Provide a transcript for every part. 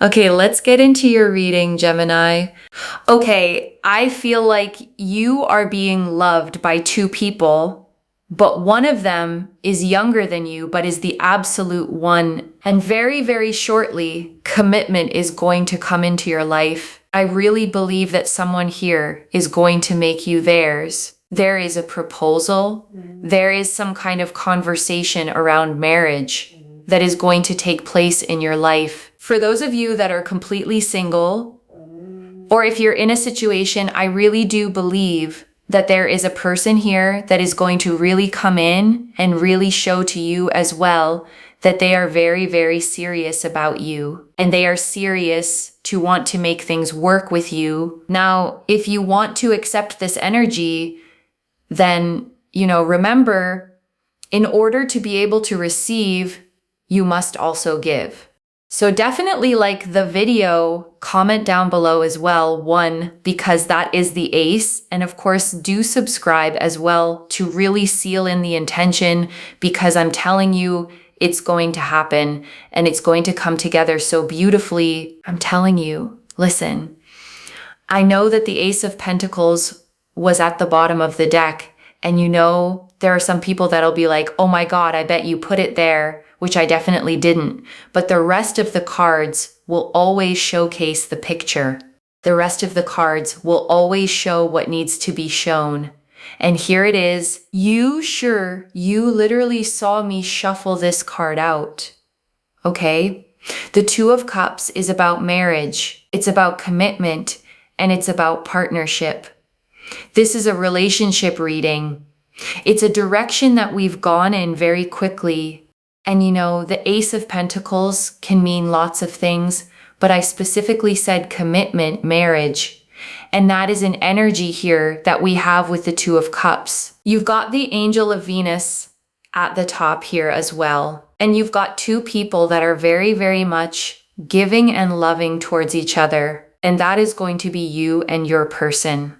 Okay, let's get into your reading, Gemini. Okay, I feel like you are being loved by two people, but one of them is younger than you, but is the absolute one. And very, very shortly, commitment is going to come into your life. I really believe that someone here is going to make you theirs. There is a proposal. There is some kind of conversation around marriage that is going to take place in your life. For those of you that are completely single, or if you're in a situation, I really do believe that there is a person here that is going to really come in and really show to you as well that they are very, very serious about you. And they are serious to want to make things work with you. Now, if you want to accept this energy, then, remember, in order to be able to receive, you must also give. So definitely like the video, comment down below as well, one, because that is the ace. And of course, do subscribe as well to really seal in the intention, because I'm telling you, it's going to happen and it's going to come together so beautifully. I'm telling you, listen, I know that the Ace of Pentacles was at the bottom of the deck. And there are some people that'll be like, oh my God, I bet you put it there, which I definitely didn't. But the rest of the cards will always showcase the picture. The rest of the cards will always show what needs to be shown. And here it is. You literally saw me shuffle this card out. Okay? The Two of Cups is about marriage. It's about commitment, and it's about partnership. This is a relationship reading. It's a direction that we've gone in very quickly. And the Ace of Pentacles can mean lots of things, but I specifically said commitment, marriage. And that is an energy here that we have with the Two of Cups. You've got the Angel of Venus at the top here as well. And you've got two people that are very, very much giving and loving towards each other. And that is going to be you and your person.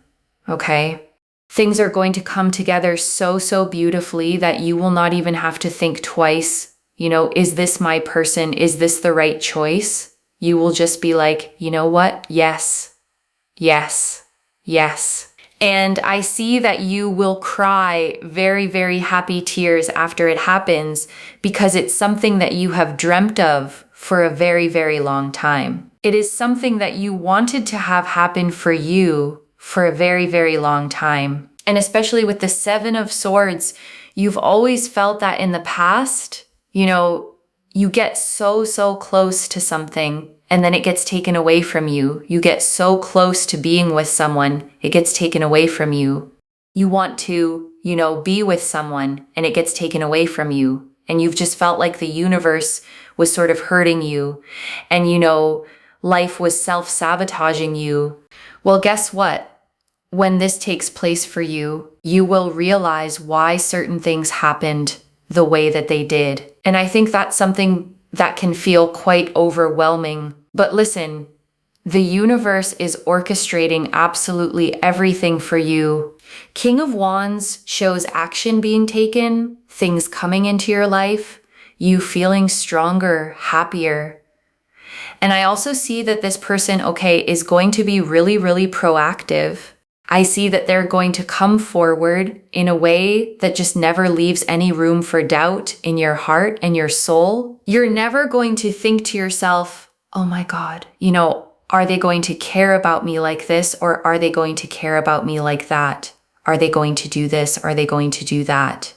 Okay? Things are going to come together so, so beautifully that you will not even have to think twice. Is this my person? Is this the right choice? You will just be like, you know what? Yes, yes, yes. And I see that you will cry very, very happy tears after it happens, because it's something that you have dreamt of for a very, very long time. It is something that you wanted to have happen for you for a very, very long time. And especially with the Seven of Swords, you've always felt that in the past, you get so, so close to something and then it gets taken away from you. You get so close to being with someone, it gets taken away from you. You want to, be with someone and it gets taken away from you. And you've just felt like the universe was sort of hurting you. And, life was self-sabotaging you. Well, guess what? When this takes place for you, you will realize why certain things happened the way that they did. And I think that's something that can feel quite overwhelming. But listen, the universe is orchestrating absolutely everything for you. King of Wands shows action being taken, things coming into your life, you feeling stronger, happier. And I also see that this person, is going to be really, really proactive. I see that they're going to come forward in a way that just never leaves any room for doubt in your heart and your soul. You're never going to think to yourself, oh my God, are they going to care about me like this? Or are they going to care about me like that? Are they going to do this? Are they going to do that?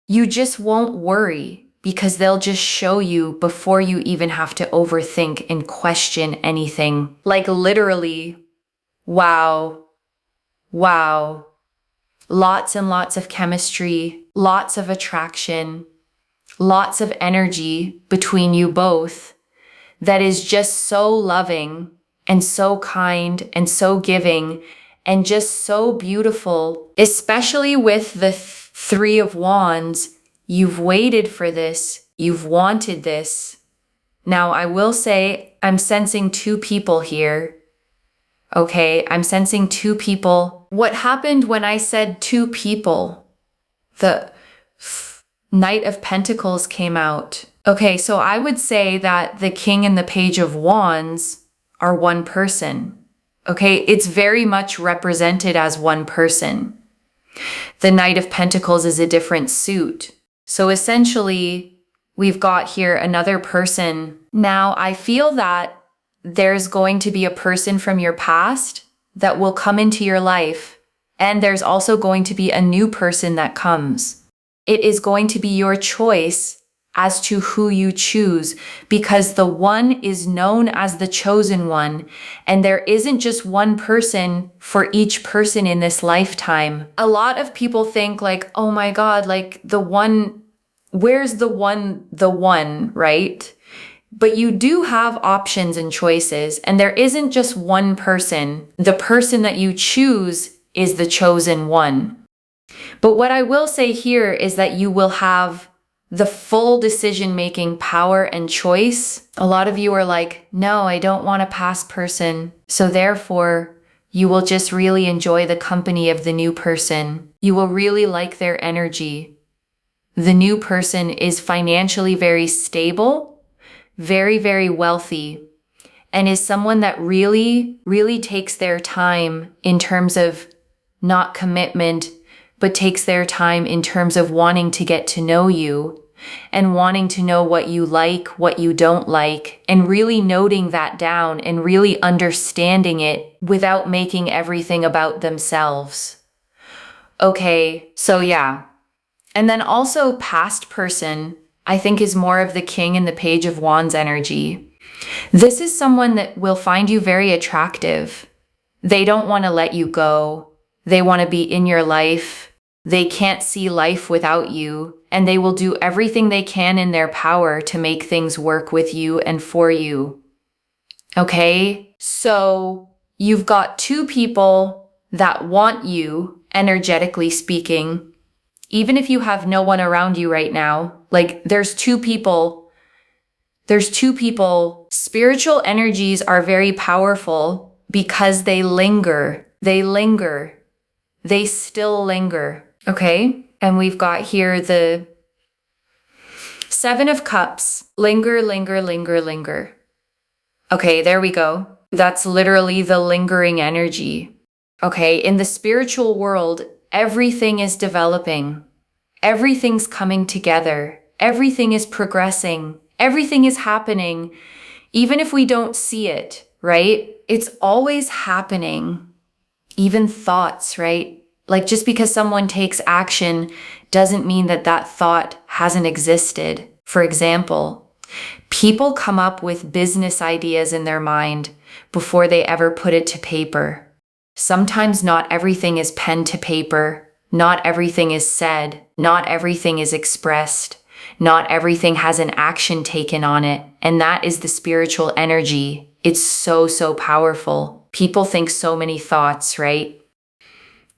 You just won't worry, because they'll just show you before you even have to overthink and question anything. Like literally, wow. Lots and lots of chemistry, lots of attraction, lots of energy between you both that is just so loving and so kind and so giving and just so beautiful, especially with the Three of Wands. You've waited for this. You've wanted this. Now, I will say I'm sensing two people here. Okay, I'm sensing two people. What happened when I said two people? The Knight of Pentacles came out. Okay, so I would say that the King and the Page of Wands are one person. Okay, it's very much represented as one person. The Knight of Pentacles is a different suit. So essentially, we've got here another person. Now, I feel that there's going to be a person from your past that will come into your life, and there's also going to be a new person that comes. It is going to be your choice as to who you choose, because the one is known as the chosen one, and there isn't just one person for each person in this lifetime. A lot of people think like, oh my God, like the one, where's the one, right? But you do have options and choices, and there isn't just one person. The person that you choose is the chosen one. But what I will say here is that you will have the full decision-making power and choice. A lot of you are like, no, I don't want a past person. So therefore, you will just really enjoy the company of the new person. You will really like their energy. The new person is financially very stable, very, very wealthy, and is someone that really, really takes their time in terms of not commitment, but takes their time in terms of wanting to get to know you and wanting to know what you like, what you don't like, and really noting that down and really understanding it without making everything about themselves. Okay, so yeah. And then also past person, I think is more of the King and the Page of Wands energy. This is someone that will find you very attractive. They don't want to let you go. They want to be in your life. They can't see life without you, and they will do everything they can in their power to make things work with you and for you. Okay? So you've got two people that want you, energetically speaking. Even if you have no one around you right now, like there's two people. Spiritual energies are very powerful because they linger. They still linger. Okay? And we've got here the Seven of Cups. Linger. Okay, there we go. That's literally the lingering energy. Okay, in the spiritual world, everything is developing. Everything's coming together. Everything is progressing. Everything is happening. Even if we don't see it, right? It's always happening. Even thoughts, right? Like just because someone takes action doesn't mean that that thought hasn't existed. For example, people come up with business ideas in their mind before they ever put it to paper. Sometimes not everything is pen to paper. Not everything is said. Not everything is expressed. Not everything has an action taken on it. And that is the spiritual energy. It's so, so powerful. People think so many thoughts, right?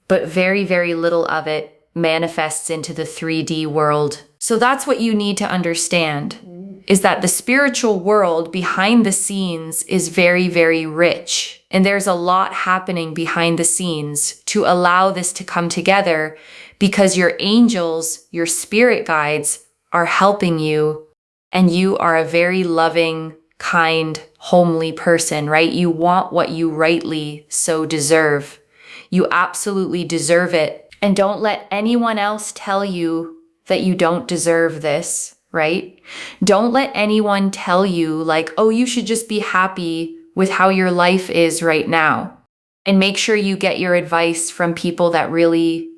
But very, very little of it manifests into the 3D world. So that's what you need to understand, is that the spiritual world behind the scenes is very, very rich. And there's a lot happening behind the scenes to allow this to come together, because your angels, your spirit guides are helping you, and you are a very loving, kind, homely person, right? You want what you rightly so deserve. You absolutely deserve it. And don't let anyone else tell you that you don't deserve this, right? Don't let anyone tell you like, oh, you should just be happy with how your life is right now. And make sure you get your advice from people that really,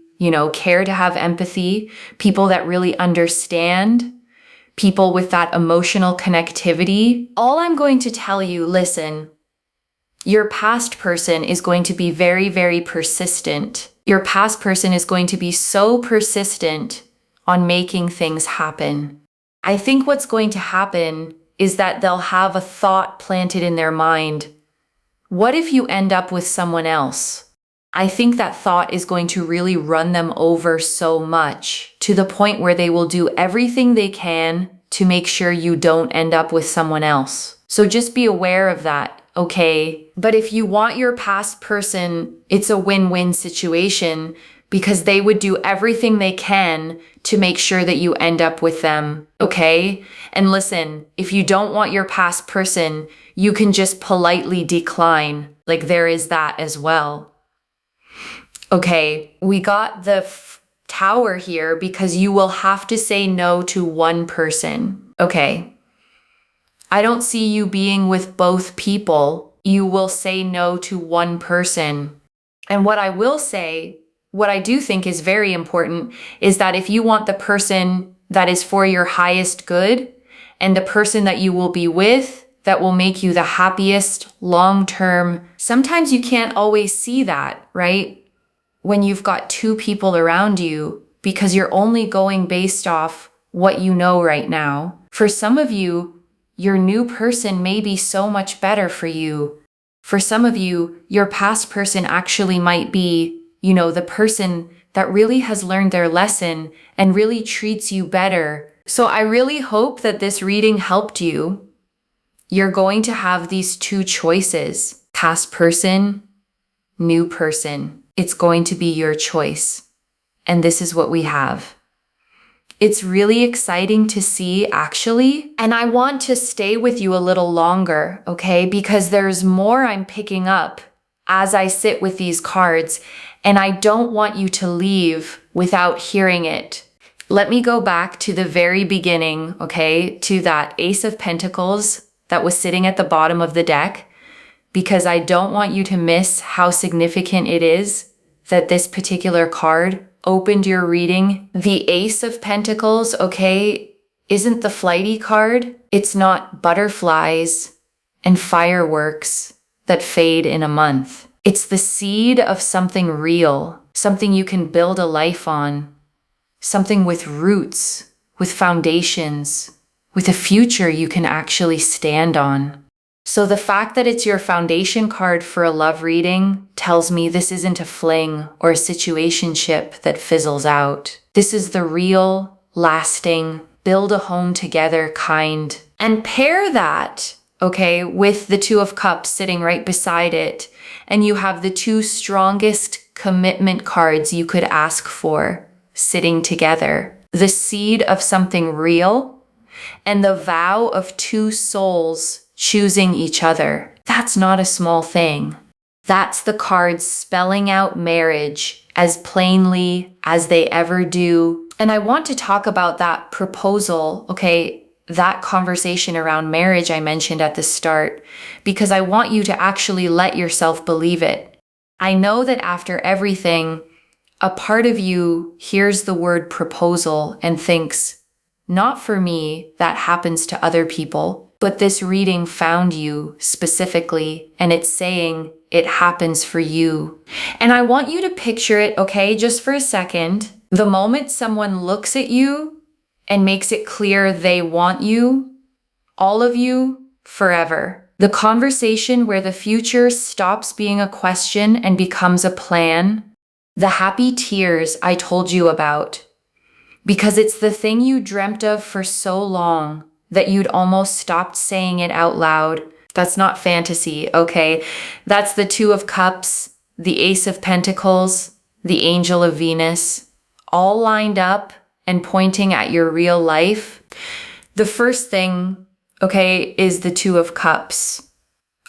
care to have empathy, people that really understand, people with that emotional connectivity. All I'm going to tell you, listen, your past person is going to be very, very persistent. Your past person is going to be so persistent on making things happen. I think what's going to happen is that they'll have a thought planted in their mind. What if you end up with someone else? I think that thought is going to really run them over so much, to the point where they will do everything they can to make sure you don't end up with someone else. So just be aware of that, okay? But if you want your past person, it's a win-win situation, because they would do everything they can to make sure that you end up with them, okay? And listen, if you don't want your past person, you can just politely decline. Like, there is that as well. Okay, we got the Tower here because you will have to say no to one person, okay? I don't see you being with both people. You will say no to one person. And what I will say, what I do think is very important, is that if you want the person that is for your highest good and the person that you will be with that will make you the happiest long term, sometimes you can't always see that, right? When you've got two people around you, because you're only going based off what you know right now. For some of you, your new person may be so much better for you. For some of you, your past person actually might be, the person that really has learned their lesson and really treats you better. So I really hope that this reading helped you. You're going to have these two choices: past person, new person. It's going to be your choice. And this is what we have. It's really exciting to see, actually. And I want to stay with you a little longer, okay? Because there's more I'm picking up as I sit with these cards, and I don't want you to leave without hearing it. Let me go back to the very beginning, okay? To that Ace of Pentacles that was sitting at the bottom of the deck, because I don't want you to miss how significant it is that this particular card opened your reading. The Ace of Pentacles, okay, isn't the flighty card. It's not butterflies and fireworks that fade in a month. It's the seed of something real, something you can build a life on, something with roots, with foundations, with a future you can actually stand on. So the fact that it's your foundation card for a love reading tells me this isn't a fling or a situationship that fizzles out. This is the real, lasting, build a home together kind. And pair that, okay, with the Two of Cups sitting right beside it, and you have the two strongest commitment cards you could ask for sitting together. The seed of something real and the vow of two souls choosing each other. That's not a small thing. That's the cards spelling out marriage as plainly as they ever do. And I want to talk about that proposal, okay, that conversation around marriage I mentioned at the start, because I want you to actually let yourself believe it. I know that after everything, a part of you hears the word proposal and thinks, not for me, that happens to other people. But this reading found you specifically, and it's saying it happens for you. And I want you to picture it, okay, just for a second. The moment someone looks at you and makes it clear they want you, all of you, forever. The conversation where the future stops being a question and becomes a plan. The happy tears I told you about. Because it's the thing you dreamt of for so long that you'd almost stopped saying it out loud. That's not fantasy, okay? That's the Two of Cups, the Ace of Pentacles, the Angel of Venus, all lined up and pointing at your real life. The first thing, okay, is the Two of Cups.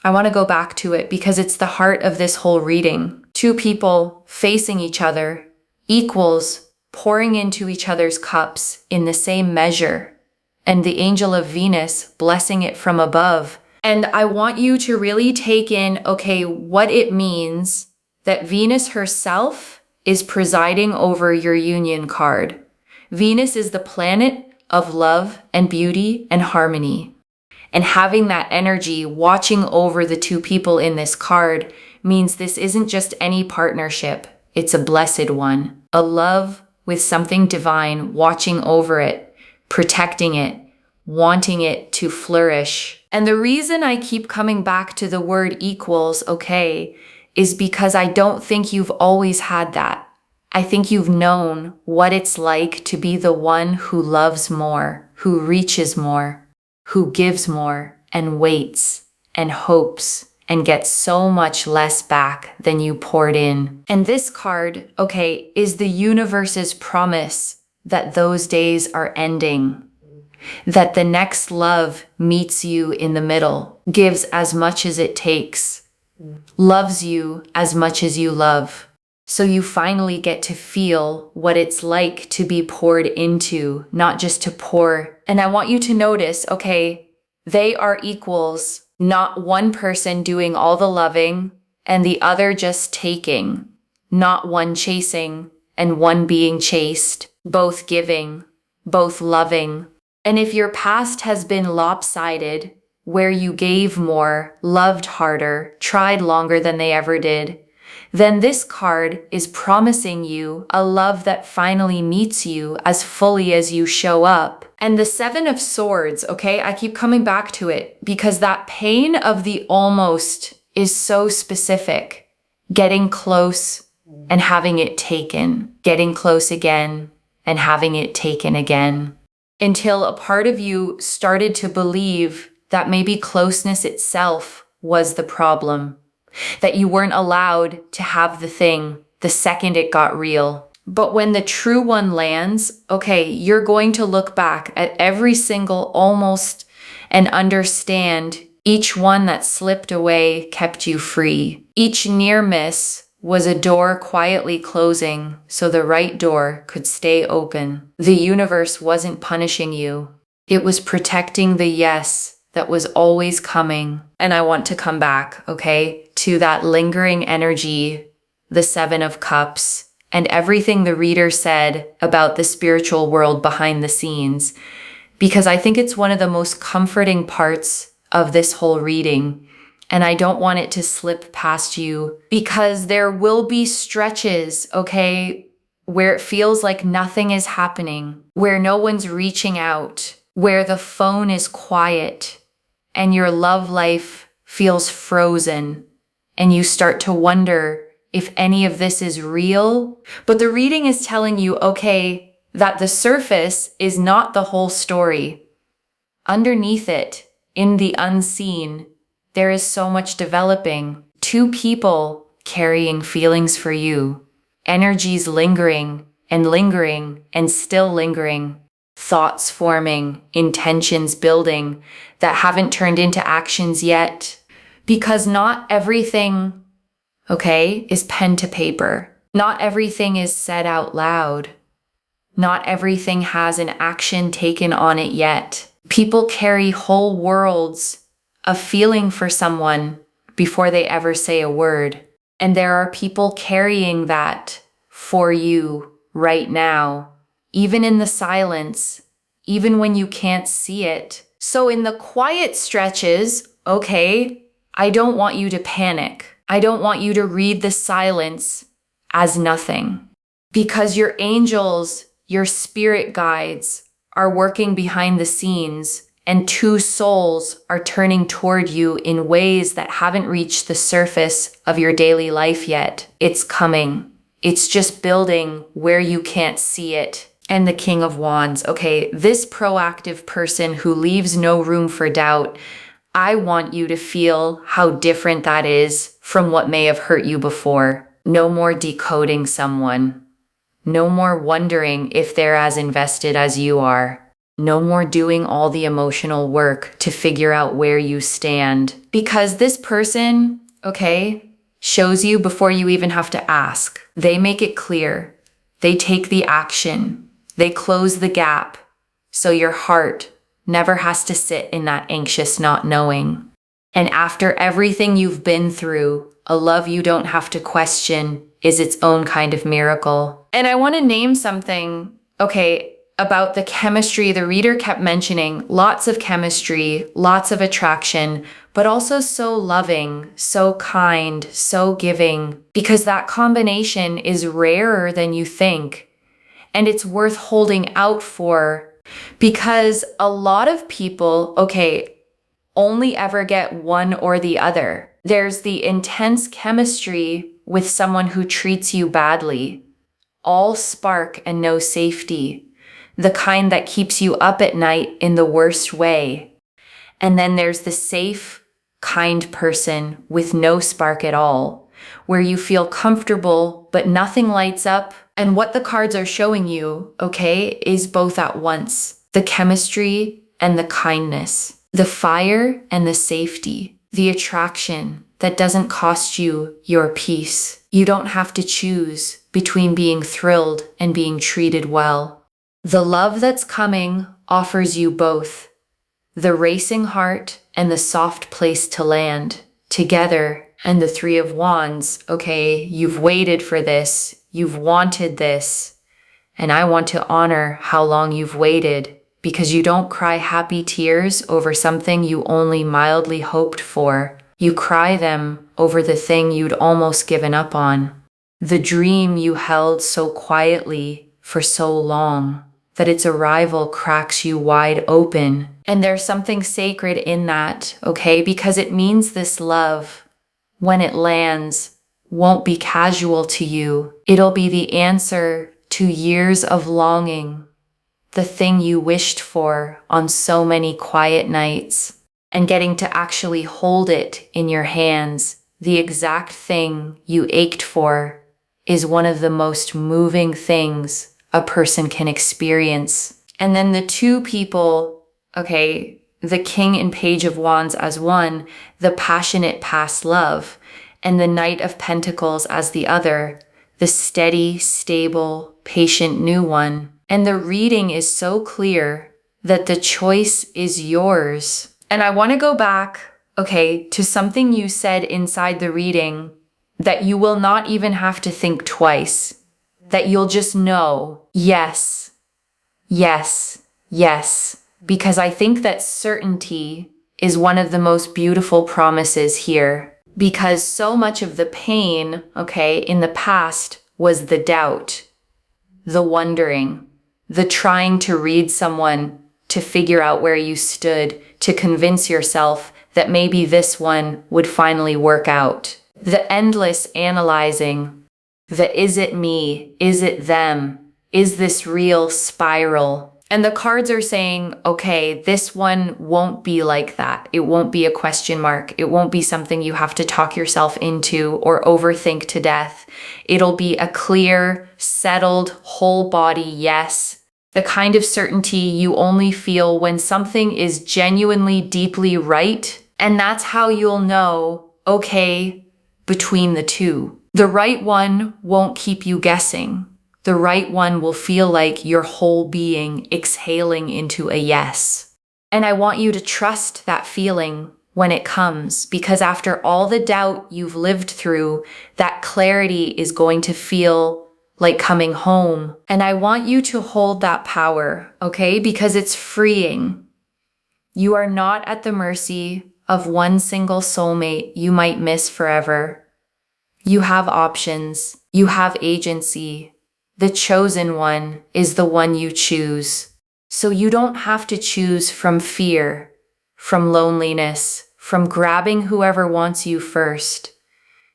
I want to go back to it because it's the heart of this whole reading. Two people facing each other, equals, pouring into each other's cups in the same measure. And the Angel of Venus blessing it from above. And I want you to really take in, okay, what it means that Venus herself is presiding over your union card. Venus is the planet of love and beauty and harmony. And having that energy watching over the two people in this card means this isn't just any partnership. It's a blessed one. A love with something divine watching over it, protecting it, wanting it to flourish. And the reason I keep coming back to the word equals, okay, is because I don't think you've always had that. I think you've known what it's like to be the one who loves more, who reaches more, who gives more, and waits, and hopes, and get so much less back than you poured in. And this card, okay, is the universe's promise that those days are ending, that the next love meets you in the middle, gives as much as it takes, loves you as much as you love. So you finally get to feel what it's like to be poured into, not just to pour. And I want you to notice, okay, they are equals, not one person doing all the loving and the other just taking, not one chasing and one being chased, both giving, both loving. And if your past has been lopsided, where you gave more, loved harder, tried longer than they ever did, then this card is promising you a love that finally meets you as fully as you show up. And the Seven of Swords, okay, I keep coming back to it because that pain of the almost is so specific. Getting close and having it taken, getting close again and having it taken again, until a part of you started to believe that maybe closeness itself was the problem, that you weren't allowed to have the thing the second it got real. But when the true one lands, okay, you're going to look back at every single almost and understand each one that slipped away kept you free. Each near miss was a door quietly closing so the right door could stay open. The universe wasn't punishing you. It was protecting the yes that was always coming. And I want to come back, okay, to that lingering energy, the Seven of Cups, and everything the reader said about the spiritual world behind the scenes, because I think it's one of the most comforting parts of this whole reading. And I don't want it to slip past you because there will be stretches, okay, where it feels like nothing is happening, where no one's reaching out, where the phone is quiet and your love life feels frozen and you start to wonder if any of this is real. But the reading is telling you, okay, that the surface is not the whole story. Underneath it, in the unseen, there is so much developing. Two people carrying feelings for you, energies lingering and still lingering, thoughts forming, intentions building that haven't turned into actions yet. Because not everything, okay, is pen to paper. Not everything is said out loud. Not everything has an action taken on it yet. People carry whole worlds of feeling for someone before they ever say a word. And there are people carrying that for you right now, even in the silence, even when you can't see it. So in the quiet stretches, okay, I don't want you to panic. I don't want you to read the silence as nothing, because your angels, your spirit guides are working behind the scenes, and two souls are turning toward you in ways that haven't reached the surface of your daily life yet. It's coming. It's just building where you can't see it. And the King of Wands, okay, this proactive person who leaves no room for doubt, I want you to feel how different that is from what may have hurt you before. No more decoding someone. No more wondering if they're as invested as you are. No more doing all the emotional work to figure out where you stand. Because this person, okay, shows you before you even have to ask. They make it clear. They take the action. They close the gap. So your heart never has to sit in that anxious not knowing. And after everything you've been through, a love you don't have to question is its own kind of miracle. And I want to name something, okay, about the chemistry the reader kept mentioning. Lots of chemistry, lots of attraction, but also so loving, so kind, so giving, because that combination is rarer than you think. And it's worth holding out for, because a lot of people, okay, only ever get one or the other. There's the intense chemistry with someone who treats you badly, all spark and no safety, the kind that keeps you up at night in the worst way. And then there's the safe, kind person with no spark at all, where you feel comfortable but nothing lights up. And what the cards are showing you, okay, is both at once. The chemistry and the kindness, the fire and the safety, the attraction that doesn't cost you your peace. You don't have to choose between being thrilled and being treated well. The love that's coming offers you both. The racing heart and the soft place to land together. And the Three of Wands, okay, you've waited for this, you've wanted this, and I want to honor how long you've waited, because you don't cry happy tears over something you only mildly hoped for. You cry them over the thing you'd almost given up on. The dream you held so quietly for so long that its arrival cracks you wide open. And there's something sacred in that, okay? Because it means this love, when it lands, won't be casual to you. It'll be the answer to years of longing, the thing you wished for on so many quiet nights. And getting to actually hold it in your hands, the exact thing you ached for, is one of the most moving things a person can experience. And then the two people, okay, the King and Page of Wands as one, the passionate past love, and the Knight of Pentacles as the other, the steady, stable, patient new one. And the reading is so clear that the choice is yours. And I want to go back, okay, to something you said inside the reading, that you will not even have to think twice, that you'll just know, yes, yes, yes. Because I think that certainty is one of the most beautiful promises here. Because so much of the pain, okay, in the past was the doubt, the wondering, the trying to read someone, to figure out where you stood, to convince yourself that maybe this one would finally work out. The endless analyzing, the is it me, is it them, is this real spiral. And the cards are saying, okay, this one won't be like that. It won't be a question mark. It won't be something you have to talk yourself into or overthink to death. It'll be a clear, settled, whole body yes. The kind of certainty you only feel when something is genuinely deeply right. And that's how you'll know, okay, between the two. The right one won't keep you guessing. The right one will feel like your whole being exhaling into a yes. And I want you to trust that feeling when it comes, because after all the doubt you've lived through, that clarity is going to feel like coming home. And I want you to hold that power, okay? Because it's freeing. You are not at the mercy of one single soulmate you might miss forever. You have options. You have agency. The chosen one is the one you choose. So you don't have to choose from fear, from loneliness, from grabbing whoever wants you first.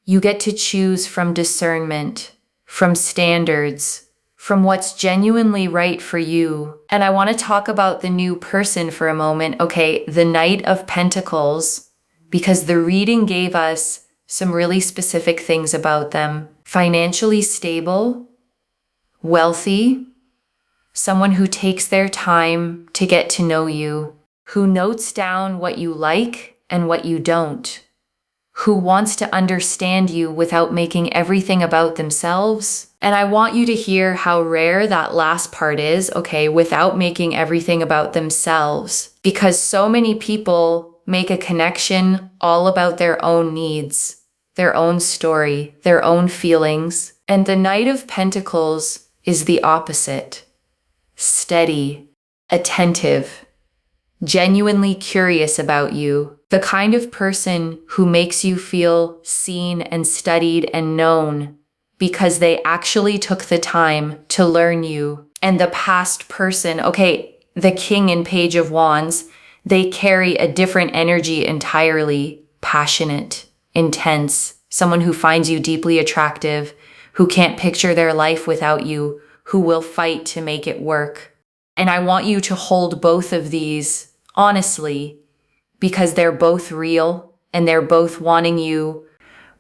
You get to choose from discernment, from standards, from what's genuinely right for you. And I want to talk about the new person for a moment. Okay, the Knight of Pentacles, because the reading gave us some really specific things about them. Financially stable, wealthy, someone who takes their time to get to know you, who notes down what you like and what you don't, who wants to understand you without making everything about themselves. And I want you to hear how rare that last part is, okay, without making everything about themselves, because so many people make a connection all about their own needs, their own story, their own feelings. And the Knight of Pentacles is the opposite. Steady, attentive, genuinely curious about you, the kind of person who makes you feel seen and studied and known because they actually took the time to learn you. And the past person, okay, the King and Page of Wands, they carry a different energy entirely, passionate, intense, someone who finds you deeply attractive, who can't picture their life without you, who will fight to make it work. And I want you to hold both of these honestly, because they're both real and they're both wanting you.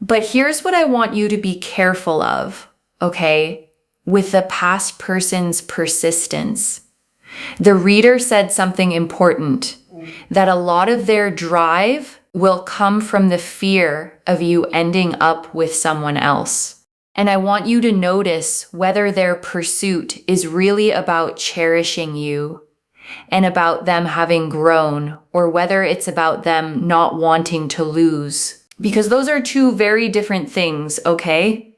But here's what I want you to be careful of, okay? With the past person's persistence. The reader said something important, that a lot of their drive will come from the fear of you ending up with someone else. And I want you to notice whether their pursuit is really about cherishing you and about them having grown, or whether it's about them not wanting to lose. Because those are two very different things, okay?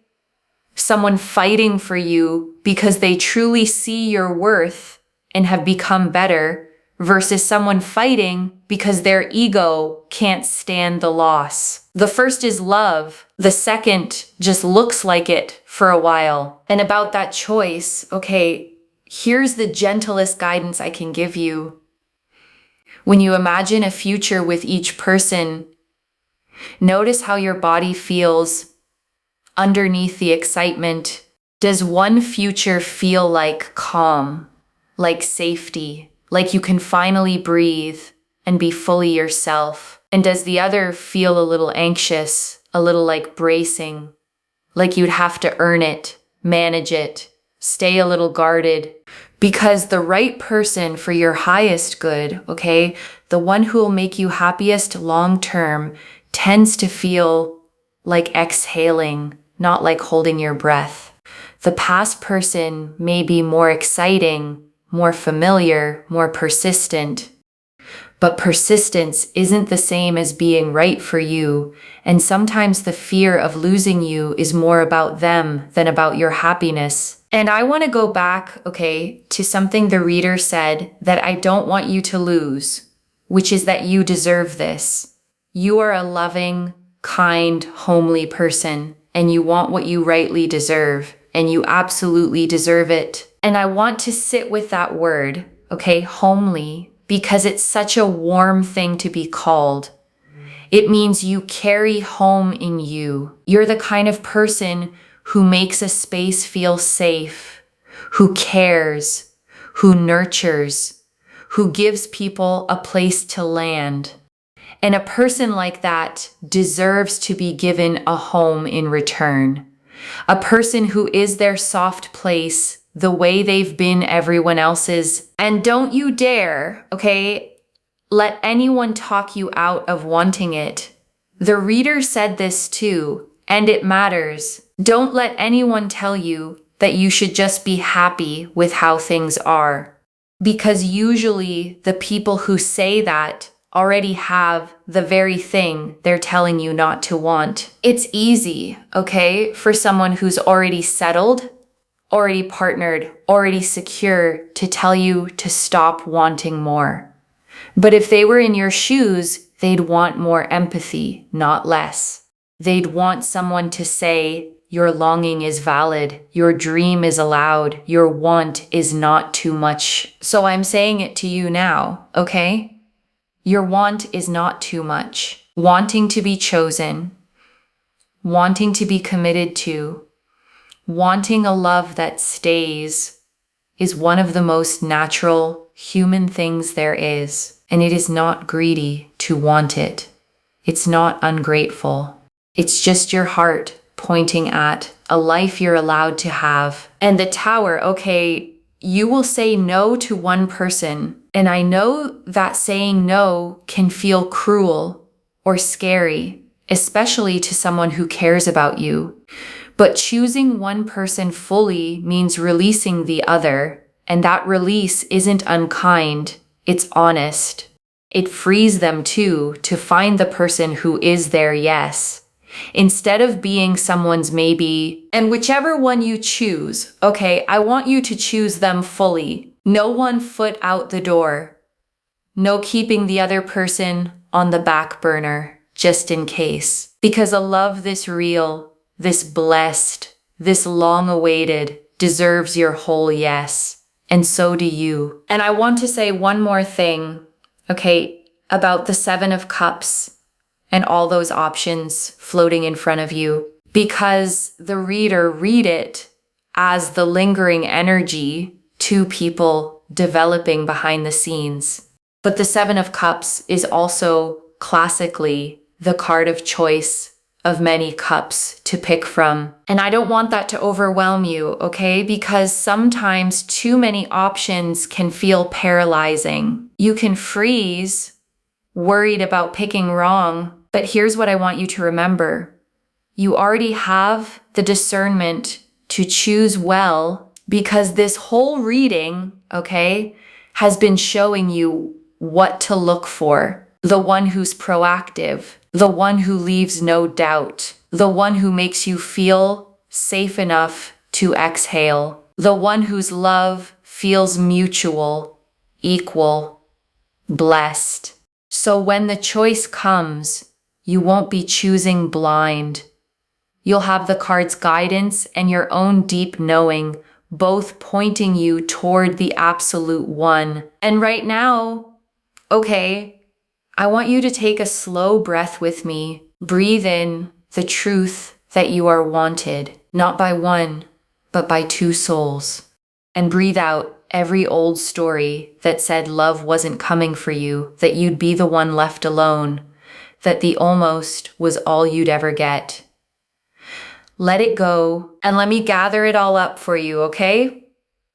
Someone fighting for you because they truly see your worth and have become better, versus someone fighting because their ego can't stand the loss. The first is love. The second just looks like it for a while. And about that choice, okay, here's the gentlest guidance I can give you. When you imagine a future with each person, notice how your body feels underneath the excitement. Does one future feel like calm, like safety, like you can finally breathe and be fully yourself? And does the other feel a little anxious, a little like bracing, like you'd have to earn it, manage it, stay a little guarded? Because the right person for your highest good, okay, the one who will make you happiest long term, tends to feel like exhaling, not like holding your breath. The past person may be more exciting, more familiar, more persistent, but persistence isn't the same as being right for you, and sometimes the fear of losing you is more about them than about your happiness. And I want to go back, okay, to something the reader said that I don't want you to lose, which is that you deserve this. You are a loving, kind, homely person, and you want what you rightly deserve, and you absolutely deserve it. And I want to sit with that word, okay, homely, because it's such a warm thing to be called. It means you carry home in you. You're the kind of person who makes a space feel safe, who cares, who nurtures, who gives people a place to land. And a person like that deserves to be given a home in return. A person who is their soft place the way they've been everyone else's. And don't you dare, okay, let anyone talk you out of wanting it. The reader said this too, and it matters. Don't let anyone tell you that you should just be happy with how things are. Because usually the people who say that already have the very thing they're telling you not to want. It's easy, okay, for someone who's already settled, already partnered, already secure to tell you to stop wanting more. But if they were in your shoes, they'd want more empathy, not less. They'd want someone to say, your longing is valid, your dream is allowed, your want is not too much. So I'm saying it to you now, okay? Your want is not too much. Wanting to be chosen, wanting to be committed to, wanting a love that stays is one of the most natural human things there is. And it is not greedy to want it. It's not ungrateful. It's just your heart pointing at a life you're allowed to have. And the Tower, okay, you will say no to one person. And I know that saying no can feel cruel or scary, especially to someone who cares about you. But choosing one person fully means releasing the other, and that release isn't unkind, it's honest. It frees them too to find the person who is their yes, instead of being someone's maybe. And whichever one you choose, okay, I want you to choose them fully. No one foot out the door. No keeping the other person on the back burner, just in case. Because a love this real, this blessed, this long-awaited, deserves your whole yes. And so do you. And I want to say one more thing, okay, about the 7 of Cups and all those options floating in front of you. Because the reader read it as the lingering energy, 2 people developing behind the scenes. But the 7 of Cups is also classically the card of choice of many cups to pick from. And I don't want that to overwhelm you, okay? Because sometimes too many options can feel paralyzing. You can freeze, worried about picking wrong. But here's what I want you to remember. You already have the discernment to choose well, because this whole reading, okay, has been showing you what to look for. The one who's proactive, the one who leaves no doubt, the one who makes you feel safe enough to exhale, the one whose love feels mutual, equal, blessed. So when the choice comes, you won't be choosing blind. You'll have the card's guidance and your own deep knowing, both pointing you toward the absolute one. And right now, okay, I want you to take a slow breath with me. Breathe in the truth that you are wanted, not by one, but by two souls. And breathe out every old story that said love wasn't coming for you, that you'd be the one left alone, that the almost was all you'd ever get. Let it go, and let me gather it all up for you, okay?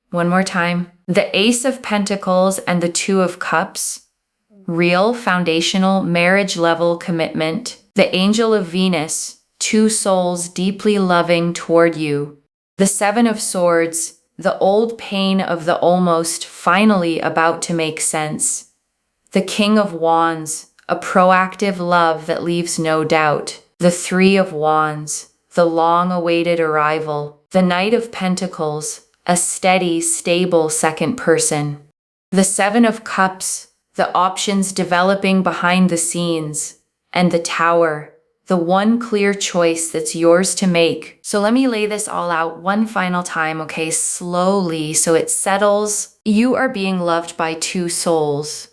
One more time. The Ace of Pentacles and the Two of Cups, real, foundational, marriage-level commitment. The Angel of Venus, two souls deeply loving toward you. The Seven of Swords, the old pain of the almost finally about to make sense. The King of Wands, a proactive love that leaves no doubt. The Three of Wands, the long-awaited arrival. The Knight of Pentacles, a steady, stable second person. The Seven of Cups, the options developing behind the scenes. And the Tower, the one clear choice that's yours to make. So let me lay this all out one final time, okay, slowly, so it settles. You are being loved by two souls,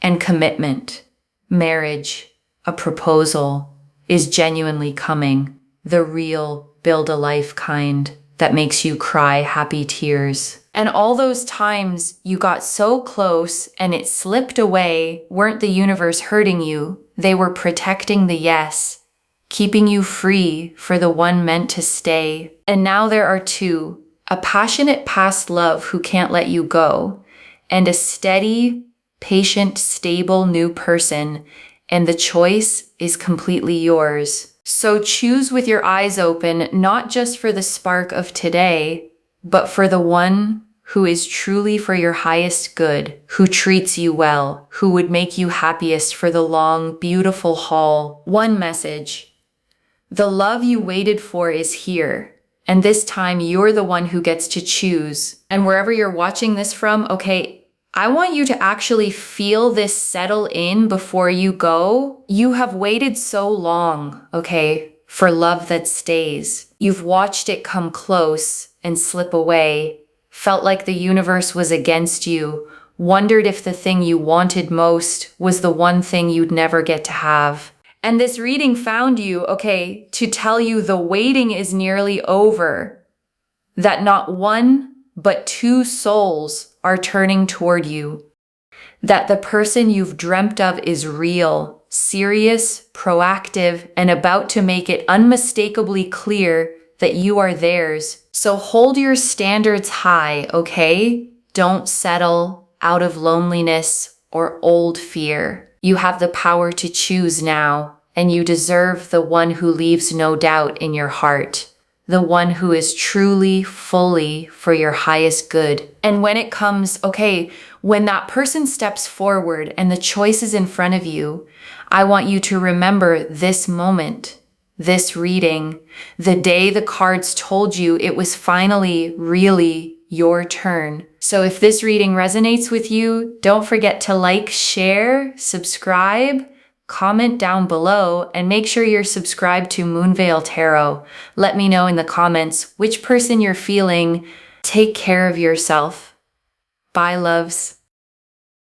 and commitment, marriage, a proposal, is genuinely coming. The real build-a-life kind that makes you cry happy tears. And all those times you got so close and it slipped away weren't the universe hurting you. They were protecting the yes, keeping you free for the one meant to stay. And now there are two, a passionate past love who can't let you go, and a steady, patient, stable new person, and the choice is completely yours. So choose with your eyes open, not just for the spark of today, but for the one who is truly for your highest good, who treats you well, who would make you happiest for the long, beautiful haul. One message. The love you waited for is here. And this time you're the one who gets to choose. And wherever you're watching this from, okay, I want you to actually feel this settle in before you go. You have waited so long, okay, for love that stays. You've watched it come close and slip away, felt like the universe was against you, wondered if the thing you wanted most was the one thing you'd never get to have. And this reading found you, okay, to tell you the waiting is nearly over, that not one, but two souls are turning toward you. That the person you've dreamt of is real, serious, proactive, and about to make it unmistakably clear that you are theirs. So hold your standards high, okay? Don't settle out of loneliness or old fear. You have the power to choose now, and you deserve the one who leaves no doubt in your heart. The one who is truly, fully for your highest good. And when it comes, okay, when that person steps forward and the choice is in front of you, I want you to remember this moment, this reading, the day the cards told you it was finally really your turn. So if this reading resonates with you, don't forget to like, share, subscribe, comment down below, and make sure you're subscribed to Moonveil Tarot. Let me know in the comments which person you're feeling. Take care of yourself. Bye, loves.